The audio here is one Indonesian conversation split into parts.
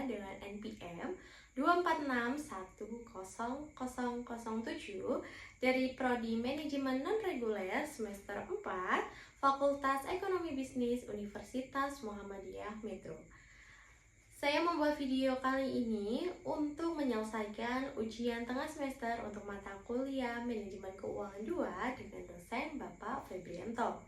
dengan NPM 246100007 dari Prodi Manajemen Non-Reguler semester 4 Fakultas Ekonomi Bisnis Universitas Muhammadiyah Metro. Saya membuat video kali ini untuk menyelesaikan ujian tengah semester untuk mata kuliah Manajemen Keuangan 2 dengan dosen Bapak Febrianto.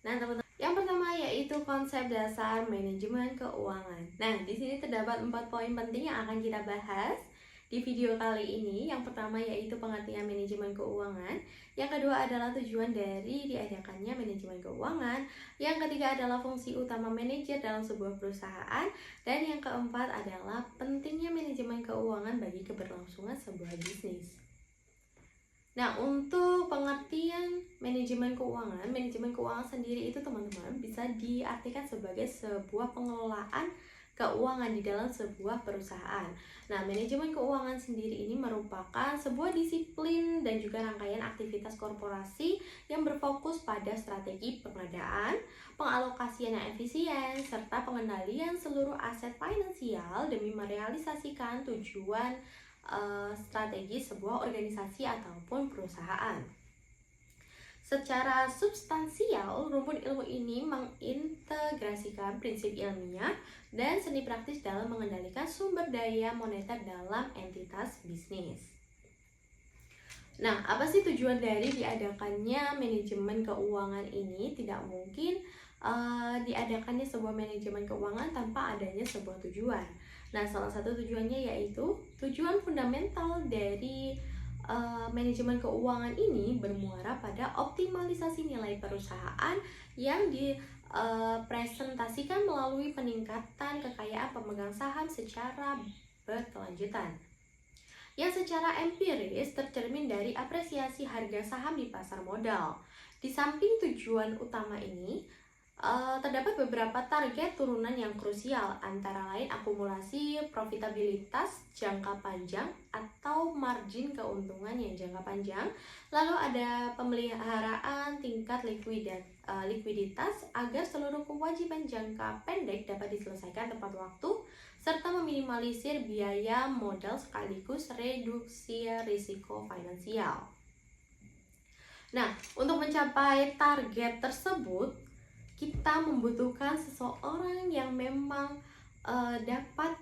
Nah, teman-teman, yang pertama yaitu konsep dasar manajemen keuangan. Nah, di sini terdapat 4 poin penting yang akan kita bahas di video kali ini. Yang pertama yaitu pengertian manajemen keuangan. Yang kedua adalah tujuan dari diadakannya manajemen keuangan. Yang ketiga adalah fungsi utama manajer dalam sebuah perusahaan. Dan yang keempat adalah pentingnya manajemen keuangan bagi keberlangsungan sebuah bisnis. Nah, untuk pengertian manajemen keuangan sendiri itu teman-teman bisa diartikan sebagai sebuah pengelolaan keuangan di dalam sebuah perusahaan. Nah, manajemen keuangan sendiri ini merupakan sebuah disiplin dan juga rangkaian aktivitas korporasi yang berfokus pada strategi pengadaan, pengalokasian yang efisien, serta pengendalian seluruh aset finansial demi merealisasikan tujuan strategi sebuah organisasi ataupun perusahaan. Secara substansial, rumpun ilmu ini mengintegrasikan prinsip ilmiah dan seni praktis dalam mengendalikan sumber daya moneter dalam entitas bisnis. Nah, apa sih tujuan dari diadakannya manajemen keuangan ini? Tidak mungkin diadakannya sebuah manajemen keuangan tanpa adanya sebuah tujuan. Nah, salah satu tujuannya yaitu tujuan fundamental dari manajemen keuangan ini bermuara pada optimalisasi nilai perusahaan yang dipresentasikan melalui peningkatan kekayaan pemegang saham secara berkelanjutan, yang secara empiris tercermin dari apresiasi harga saham di pasar modal. Di samping tujuan utama ini, terdapat beberapa target turunan yang krusial, antara lain akumulasi profitabilitas jangka panjang atau margin keuntungan yang jangka panjang. Lalu ada pemeliharaan tingkat likuiditas agar seluruh kewajiban jangka pendek dapat diselesaikan tepat waktu, serta meminimalisir biaya modal sekaligus reduksi risiko finansial. Nah, untuk mencapai target tersebut, kita membutuhkan seseorang yang memang dapat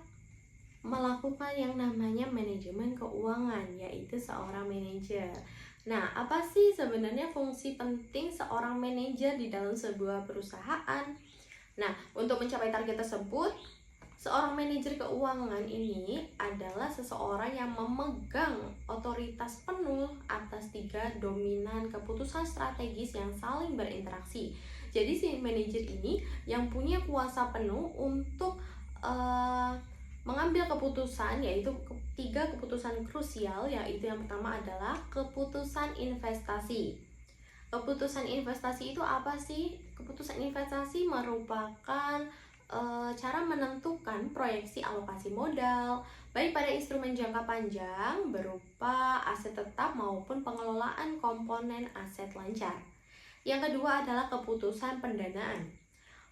melakukan yang namanya manajemen keuangan, yaitu seorang manajer. Nah, apa sih sebenarnya fungsi penting seorang manajer di dalam sebuah perusahaan? Nah, untuk mencapai target tersebut, seorang manajer keuangan ini adalah seseorang yang memegang otoritas penuh atas 3 dominan keputusan strategis yang saling berinteraksi. Jadi si manajer ini yang punya kuasa penuh untuk mengambil keputusan, yaitu 3 keputusan krusial, yaitu yang pertama adalah keputusan investasi. Keputusan investasi itu apa sih? Keputusan investasi merupakan cara menentukan proyeksi alokasi modal baik pada instrumen jangka panjang berupa aset tetap maupun pengelolaan komponen aset lancar. Yang kedua adalah keputusan pendanaan,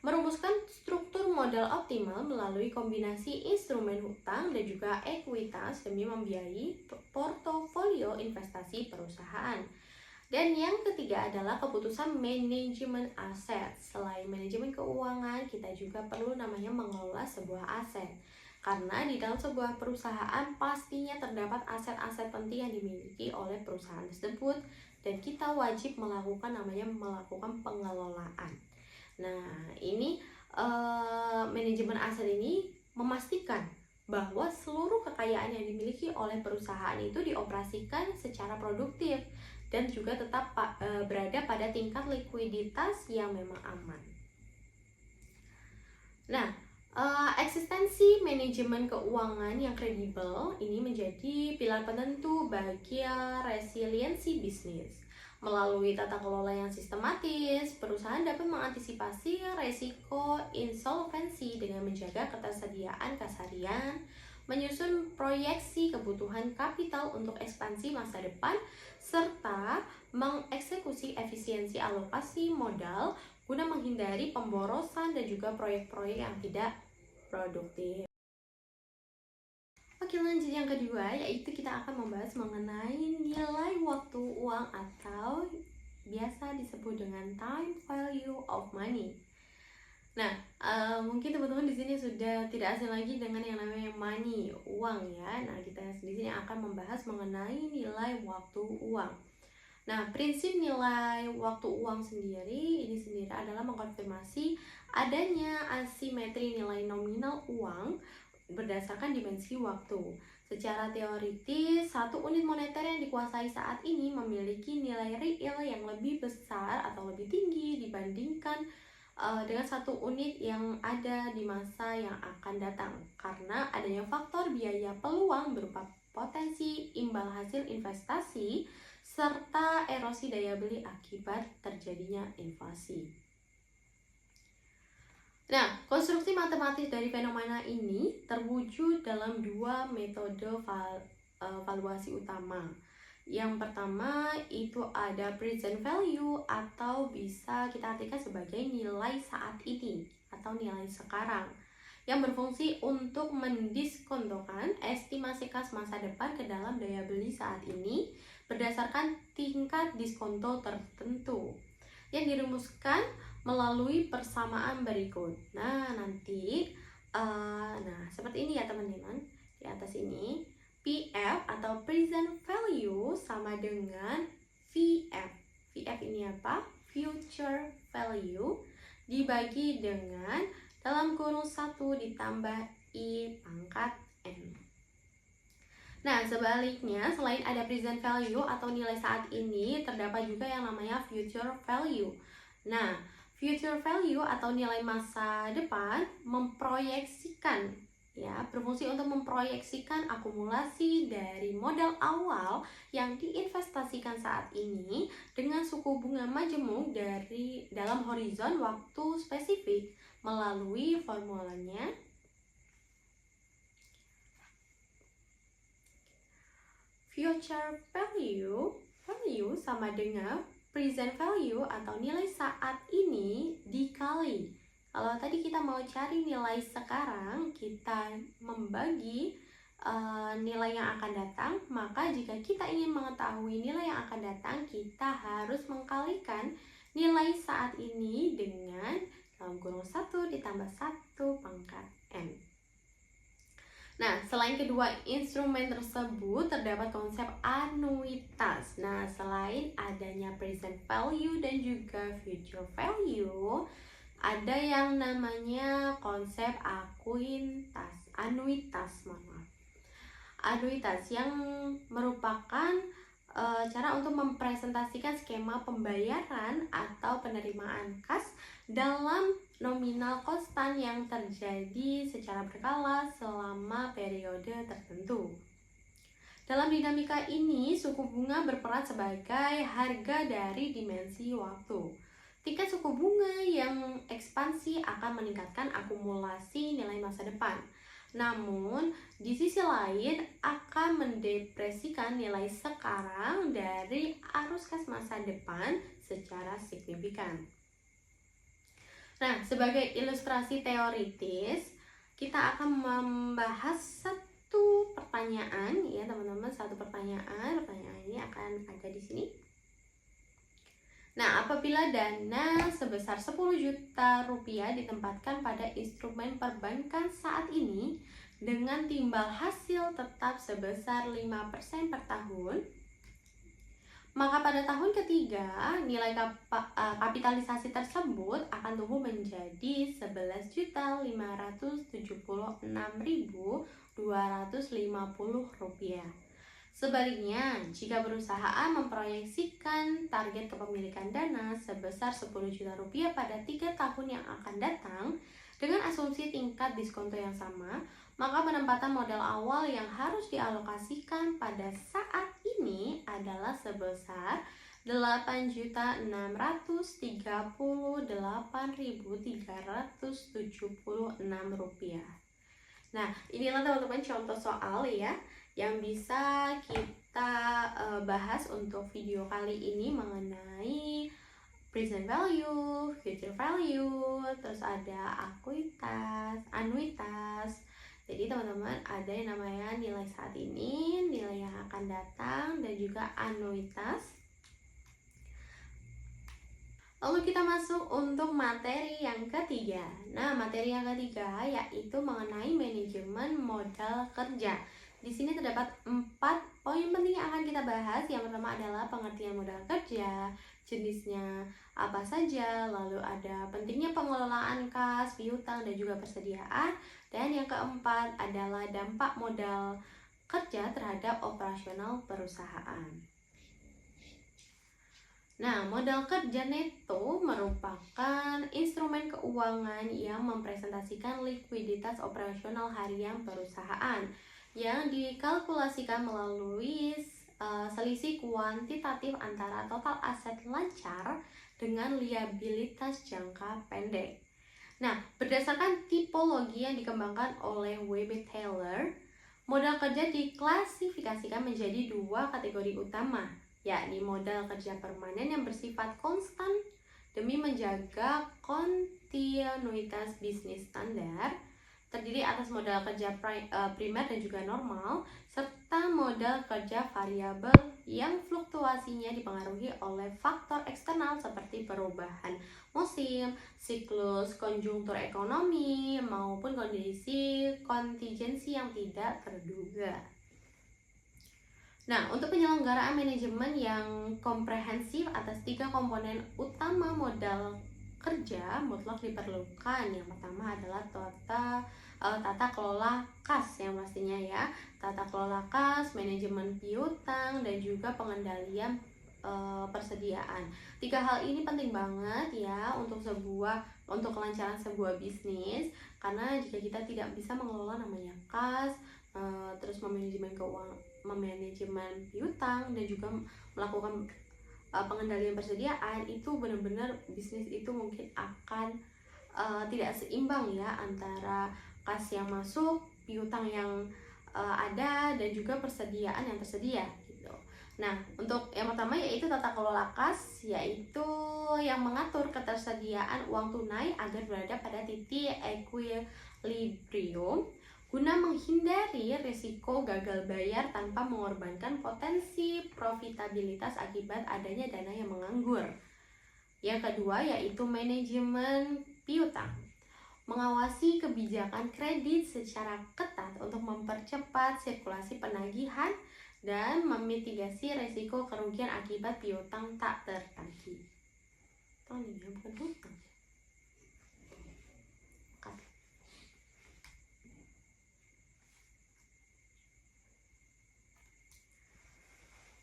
merumuskan struktur modal optimal melalui kombinasi instrumen hutang dan juga ekuitas demi membiayai portofolio investasi perusahaan. Dan yang ketiga adalah keputusan manajemen aset. Selain manajemen keuangan, kita juga perlu namanya mengelola sebuah aset. Karena di dalam sebuah perusahaan pastinya terdapat aset-aset penting yang dimiliki oleh perusahaan tersebut, dan kita wajib melakukan pengelolaan. Nah, ini manajemen aset ini memastikan bahwa seluruh kekayaan yang dimiliki oleh perusahaan itu dioperasikan secara produktif dan juga tetap berada pada tingkat likuiditas yang memang aman. Nah, eksistensi manajemen keuangan yang kredibel ini menjadi pilar penentu bagi resiliensi bisnis. Melalui tata kelola yang sistematis, perusahaan dapat mengantisipasi resiko insolvensi dengan menjaga ketersediaan kas harian, menyusun proyeksi kebutuhan kapital untuk ekspansi masa depan, serta mengeksekusi efisiensi alokasi modal guna menghindari pemborosan dan juga proyek-proyek yang tidak produktif. Oke, lanjut yang kedua, yaitu kita akan membahas mengenai nilai waktu uang atau biasa disebut dengan time value of money. Nah, mungkin teman-teman di sini sudah tidak asing lagi dengan yang namanya money, uang ya. Nah, kita di sini akan membahas mengenai nilai waktu uang. Nah, prinsip nilai waktu uang sendiri adalah mengkonfirmasi adanya asimetri nilai nominal uang berdasarkan dimensi waktu. Secara teoritis, satu unit moneter yang dikuasai saat ini memiliki nilai real yang lebih besar atau lebih tinggi dibandingkan dengan satu unit yang ada di masa yang akan datang, karena adanya faktor biaya peluang berupa potensi imbal hasil investasi serta erosi daya beli akibat terjadinya inflasi. Nah, konstruksi matematis dari fenomena ini terwujud dalam dua metode valuasi utama. Yang pertama itu ada present value atau bisa kita artikan sebagai nilai saat ini atau nilai sekarang, yang berfungsi untuk mendiskontokan estimasi kas masa depan ke dalam daya beli saat ini berdasarkan tingkat diskonto tertentu yang dirumuskan melalui persamaan berikut. Nah, nanti seperti ini ya teman-teman. Di atas ini PF atau present value sama dengan VF. VF ini apa? Future value dibagi dengan dalam kurung 1 ditambah I pangkat N. Nah, sebaliknya, selain ada present value atau nilai saat ini, terdapat juga yang namanya future value. Nah, future value atau nilai masa depan berfungsi untuk memproyeksikan akumulasi dari modal awal yang diinvestasikan saat ini dengan suku bunga majemuk dari dalam horizon waktu spesifik melalui formulanya future value sama dengan present value atau nilai saat ini dikali. Kalau tadi kita mau cari nilai sekarang, kita membagi nilai yang akan datang, maka jika kita ingin mengetahui nilai yang akan datang, kita harus mengkalikan nilai saat ini dengan dalam kurung 1 ditambah 1 pangkat N. Nah, selain kedua instrumen tersebut, terdapat konsep anuitas. Nah, selain adanya present value dan juga future value, ada yang namanya konsep anuitas, anuitas yang merupakan cara untuk mempresentasikan skema pembayaran atau penerimaan kas dalam nominal konstan yang terjadi secara berkala selama periode tertentu. Dalam dinamika ini, suku bunga berperan sebagai harga dari dimensi waktu. Tingkat suku bunga yang ekspansi akan meningkatkan akumulasi nilai masa depan. Namun, di sisi lain akan mendepresikan nilai sekarang dari arus kas masa depan secara signifikan. Nah, sebagai ilustrasi teoritis, kita akan membahas satu pertanyaan ya teman-teman, Pertanyaan ini akan ada di sini. Nah, apabila dana sebesar 10 juta rupiah ditempatkan pada instrumen perbankan saat ini dengan timbal hasil tetap sebesar 5% per tahun, maka pada tahun ketiga nilai kapitalisasi tersebut akan tumbuh menjadi 11.576.250 rupiah. Sebaliknya, jika perusahaan memproyeksikan target kepemilikan dana sebesar 10 juta rupiah pada 3 tahun yang akan datang dengan asumsi tingkat diskonto yang sama, maka penempatan modal awal yang harus dialokasikan pada saat ini adalah sebesar 8.938.376 rupiah. Nah, inilah teman-teman contoh soal ya yang bisa kita bahas untuk video kali ini mengenai present value, future value, terus ada anuitas, Jadi teman-teman ada yang namanya nilai saat ini, nilai yang akan datang, dan juga anuitas. Lalu kita masuk untuk materi yang ketiga. Nah, materi yang ketiga yaitu mengenai manajemen modal kerja. Di sini terdapat 4 poin penting yang akan kita bahas. Yang pertama adalah pengertian modal kerja, jenisnya apa saja, lalu ada pentingnya pengelolaan kas, piutang, dan juga persediaan. Dan yang keempat adalah dampak modal kerja terhadap operasional perusahaan. Nah, modal kerja neto merupakan instrumen keuangan yang mempresentasikan likuiditas operasional harian perusahaan yang dikalkulasikan melalui selisih kuantitatif antara total aset lancar dengan liabilitas jangka pendek. Nah, berdasarkan tipologi yang dikembangkan oleh W.B. Taylor, modal kerja diklasifikasikan menjadi 2 kategori utama, yakni modal kerja permanen yang bersifat konstan demi menjaga kontinuitas bisnis standar, terdiri atas modal kerja primer dan juga normal, serta modal kerja variabel yang fluktuasinya dipengaruhi oleh faktor eksternal seperti perubahan musim, siklus konjungtur ekonomi, maupun kondisi kontingensi yang tidak terduga. Nah, untuk penyelenggaraan manajemen yang komprehensif atas 3 komponen utama modal kerja mutlak diperlukan. Yang pertama adalah tata kelola kas yang pastinya ya, tata kelola kas, manajemen piutang, dan juga pengendalian persediaan. 3 hal ini penting banget ya untuk kelancaran sebuah bisnis, karena jika kita tidak bisa mengelola namanya kas, terus memanajemen piutang, dan juga melakukan pengendalian persediaan, itu benar-benar bisnis itu mungkin akan tidak seimbang ya antara kas yang masuk, piutang yang ada, dan juga persediaan yang tersedia gitu. Nah, untuk yang pertama yaitu tata kelola kas, yaitu yang mengatur ketersediaan uang tunai agar berada pada titik equilibrium guna menghindari risiko gagal bayar tanpa mengorbankan potensi profitabilitas akibat adanya dana yang menganggur. Yang kedua yaitu manajemen piutang, mengawasi kebijakan kredit secara ketat untuk mempercepat sirkulasi penagihan dan memitigasi risiko kerugian akibat piutang tak tertagih. Bukan hutang.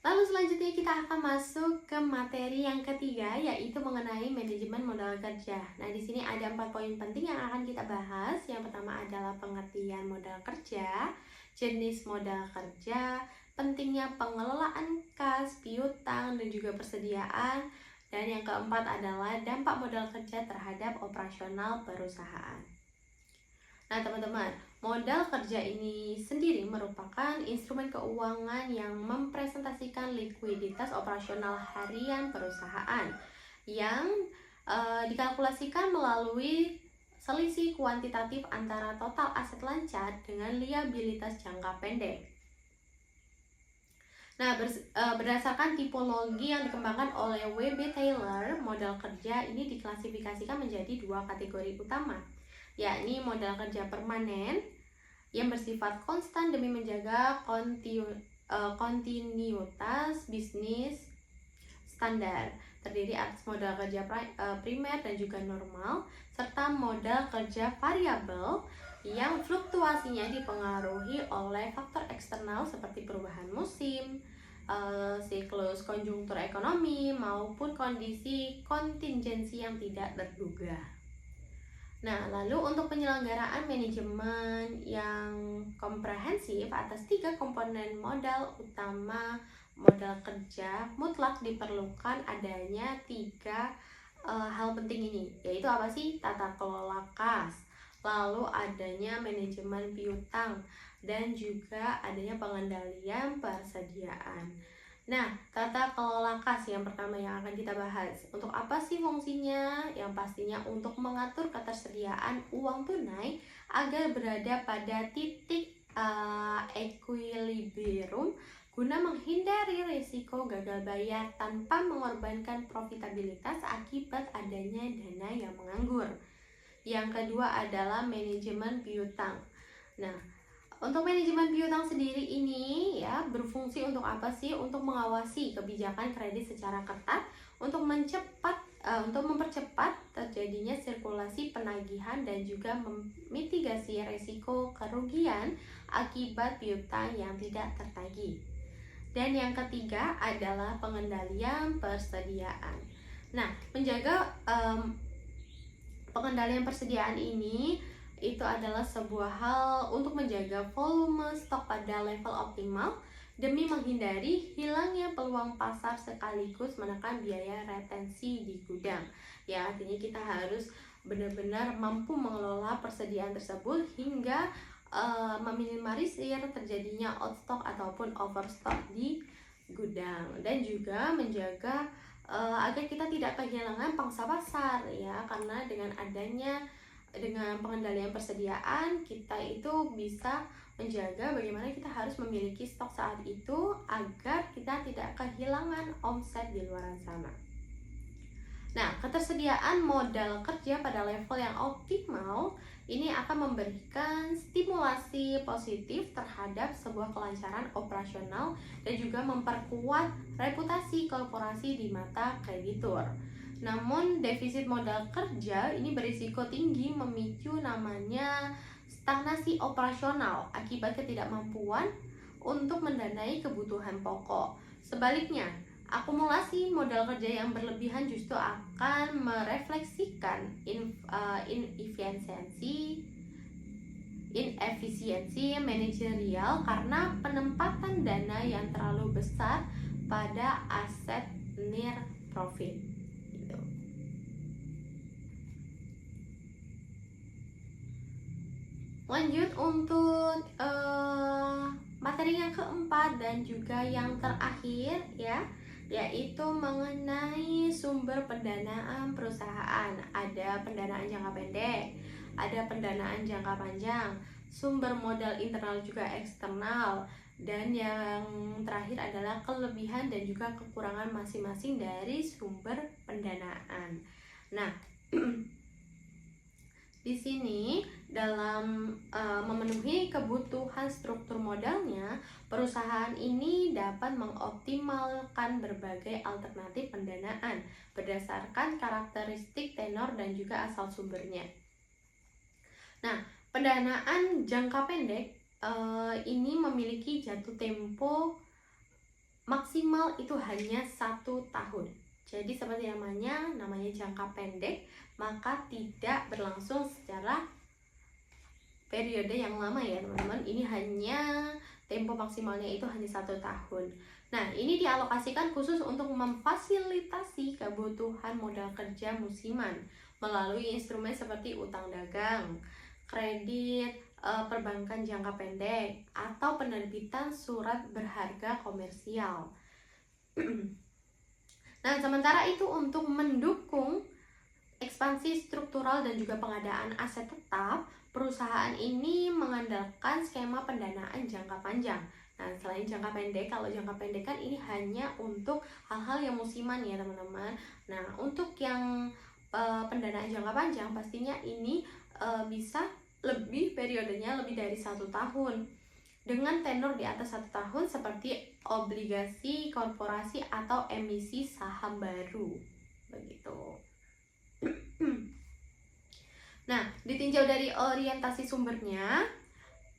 Lalu selanjutnya kita akan masuk ke materi yang ketiga, yaitu mengenai manajemen modal kerja. Nah, di sini ada 4 poin penting yang akan kita bahas. Yang pertama adalah pengertian modal kerja, jenis modal kerja, pentingnya pengelolaan kas, piutang, dan juga persediaan. Dan yang keempat adalah dampak modal kerja terhadap operasional perusahaan. Nah, teman-teman, modal kerja ini sendiri merupakan instrumen keuangan yang mempresentasikan likuiditas operasional harian perusahaan yang dikalkulasikan melalui selisih kuantitatif antara total aset lancar dengan liabilitas jangka pendek. Nah, berdasarkan tipologi yang dikembangkan oleh W.B. Taylor, modal kerja ini diklasifikasikan menjadi 2 kategori utama, yakni modal kerja permanen yang bersifat konstan demi menjaga kontinuitas bisnis standar, terdiri atas modal kerja primer dan juga normal, serta modal kerja variabel yang fluktuasinya dipengaruhi oleh faktor eksternal seperti perubahan musim, siklus konjungtur ekonomi, maupun kondisi kontingensi yang tidak terduga. Nah, lalu untuk penyelenggaraan manajemen yang komprehensif atas 3 komponen modal utama modal kerja mutlak diperlukan adanya 3 hal penting ini, yaitu apa sih? Tata kelola kas, lalu adanya manajemen piutang, dan juga adanya pengendalian persediaan. Nah, tata kelola kas yang pertama yang akan kita bahas. Untuk apa sih fungsinya? Yang pastinya untuk mengatur ketersediaan uang tunai agar berada pada titik equilibrium guna menghindari risiko gagal bayar tanpa mengorbankan profitabilitas akibat adanya dana yang menganggur. Yang kedua adalah manajemen piutang. Nah, untuk manajemen piutang sendiri ini ya berfungsi untuk apa sih? Untuk mengawasi kebijakan kredit secara ketat, untuk mempercepat terjadinya sirkulasi penagihan dan juga memitigasi risiko kerugian akibat piutang yang tidak tertagih. Dan yang ketiga adalah pengendalian persediaan. Nah, menjaga pengendalian persediaan ini itu adalah sebuah hal untuk menjaga volume stok pada level optimal demi menghindari hilangnya peluang pasar sekaligus menekan biaya retensi di gudang. Ya, artinya kita harus benar-benar mampu mengelola persediaan tersebut hingga meminimalisir terjadinya outstock ataupun overstock di gudang, dan juga menjaga agar kita tidak kehilangan pangsa pasar ya, karena dengan pengendalian persediaan kita itu bisa menjaga bagaimana kita harus memiliki stok saat itu agar kita tidak kehilangan omset di luar sana. Nah, ketersediaan modal kerja pada level yang optimal ini akan memberikan stimulasi positif terhadap sebuah kelancaran operasional dan juga memperkuat reputasi korporasi di mata kreditur. Namun, defisit modal kerja ini berisiko tinggi memicu namanya stagnasi operasional akibat ketidakmampuan untuk mendanai kebutuhan pokok. Sebaliknya, akumulasi modal kerja yang berlebihan justru akan merefleksikan inefisiensi manajerial karena penempatan dana yang terlalu besar pada aset near profit. Gitu. Lanjut untuk materi yang keempat dan juga yang terakhir ya, yaitu mengenai sumber pendanaan perusahaan. Ada pendanaan jangka pendek, ada pendanaan jangka panjang, sumber modal internal juga eksternal, dan yang terakhir adalah kelebihan dan juga kekurangan masing-masing dari sumber pendanaan. Nah, di sini dalam memenuhi kebutuhan struktur modalnya, perusahaan ini dapat mengoptimalkan berbagai alternatif pendanaan berdasarkan karakteristik tenor dan juga asal sumbernya. Nah, pendanaan jangka pendek ini memiliki jatuh tempo maksimal itu hanya 1 tahun. Jadi seperti namanya jangka pendek, maka tidak berlangsung secara periode yang lama ya teman-teman. Ini hanya tempo maksimalnya itu hanya 1 tahun. Nah, ini dialokasikan khusus untuk memfasilitasi kebutuhan modal kerja musiman melalui instrumen seperti utang dagang, kredit perbankan jangka pendek, atau penerbitan surat berharga komersial. Nah, sementara itu untuk mendukung ekspansi struktural dan juga pengadaan aset tetap, perusahaan ini mengandalkan skema pendanaan jangka panjang. Nah, selain jangka pendek, kalau jangka pendek kan ini hanya untuk hal-hal yang musiman ya teman-teman. Nah, untuk yang pendanaan jangka panjang pastinya ini bisa periodenya lebih dari 1 tahun dengan tenor di atas 1 tahun seperti obligasi korporasi atau emisi saham baru begitu. Nah, ditinjau dari orientasi sumbernya,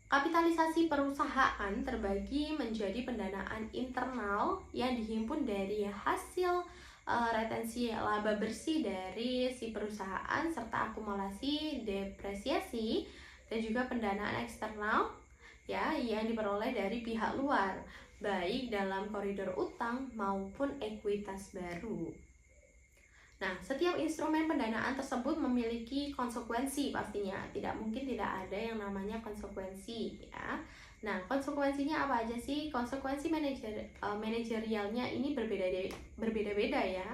kapitalisasi perusahaan terbagi menjadi pendanaan internal yang dihimpun dari hasil retensi laba bersih dari si perusahaan serta akumulasi depresiasi, dan juga pendanaan eksternal ya yang diperoleh dari pihak luar baik dalam koridor utang maupun ekuitas baru. Nah, setiap instrumen pendanaan tersebut memiliki konsekuensi pastinya. Tidak mungkin tidak ada yang namanya konsekuensi ya. Nah, konsekuensinya apa aja sih? Konsekuensi manajerialnya ini berbeda-beda ya.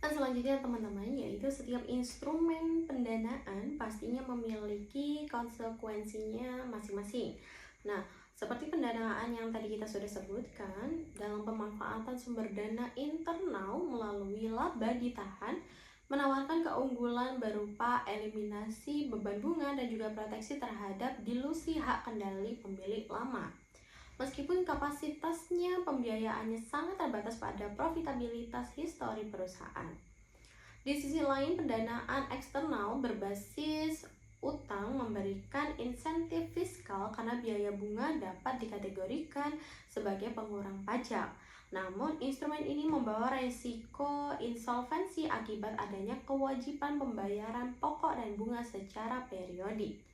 Dan selanjutnya teman-teman, yaitu setiap instrumen pendanaan pastinya memiliki konsekuensinya masing-masing. Nah, seperti pendanaan yang tadi kita sudah sebutkan, dalam pemanfaatan sumber dana internal melalui laba ditahan, menawarkan keunggulan berupa eliminasi beban bunga dan juga proteksi terhadap dilusi hak kendali pemilik lama. Meskipun kapasitasnya pembiayaannya sangat terbatas pada profitabilitas histori perusahaan. Di sisi lain, pendanaan eksternal berbasis utang memberikan insentif fiskal karena biaya bunga dapat dikategorikan sebagai pengurang pajak. Namun, instrumen ini membawa resiko insolvensi akibat adanya kewajiban pembayaran pokok dan bunga secara periodik.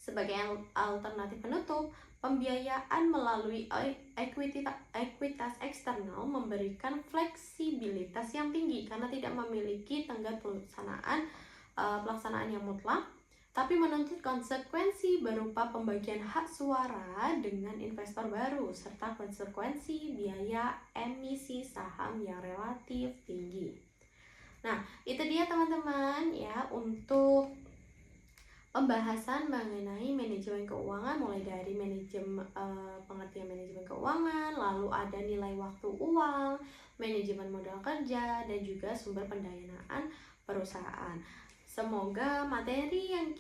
Sebagai alternatif penutup, pembiayaan melalui ekuitas eksternal memberikan fleksibilitas yang tinggi karena tidak memiliki tenggat pelaksanaan yang mutlak, tapi menuntut konsekuensi berupa pembagian hak suara dengan investor baru serta konsekuensi biaya emisi saham yang relatif tinggi. Nah, itu dia teman-teman ya untuk pembahasan mengenai manajemen keuangan, mulai dari pengertian manajemen keuangan, lalu ada nilai waktu uang, manajemen modal kerja, dan juga sumber pendanaan perusahaan. Semoga materi yang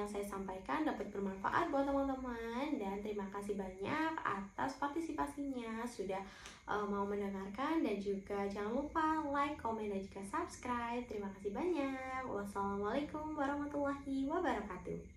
saya sampaikan dapat bermanfaat buat teman-teman, dan terima kasih banyak atas partisipasinya sudah mau mendengarkan, dan juga jangan lupa like, komen, dan juga subscribe. Terima kasih banyak. Wassalamualaikum warahmatullahi wabarakatuh.